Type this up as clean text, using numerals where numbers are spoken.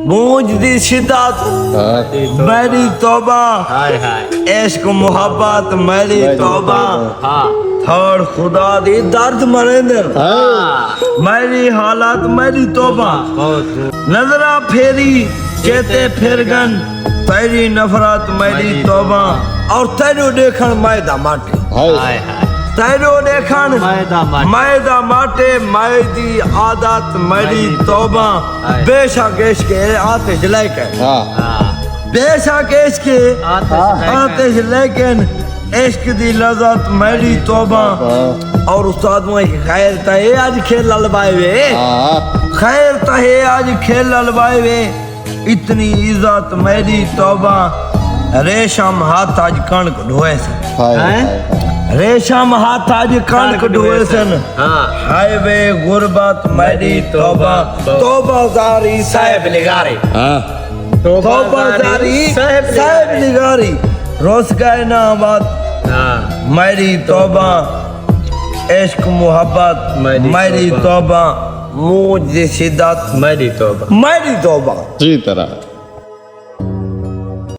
मूंज दी शिद्दत मेरी तौबा, हाय हाय इश्क मुहब्बत मेरी तौबा, हाँ थोड़ खुदा दी दर्द मरेंदर मेरी हालत मेरी तौबा, नजरा फेरी चेते फिरगन तेरी नफरत मेरी तौबा, और तेरो देखन मैदा माटे, हाय हाय तेरो देखन मैदा माटे मैदी आदत मेरी तौबा, बेशक इसके आतिश लेकर, बेशक इसके आतिश लेकिन इश्क दी लज़्ज़त मेरी तौबा, और उस्ताद मुझे खैर तहे आज खेल ललबाए वे, खैर तहे आज खेल ललबाए वे, इतनी इज्जत मेरी तौबा, रेशम हाथ आज कणक ढोए सन, रेशम हाथ आज कणक ढोए सन, हाय वे गुरबत मेरी तौबा, तौबा जारी साहिब निगारी, तौबा जारी साहिब निगारी, रोस गए ना बात मेरी तौबा, इश्क मोहब्बत मेरी तौबा, मूंज दी शिद्दत मेरी तौबा मेरी तौबा। जी तरह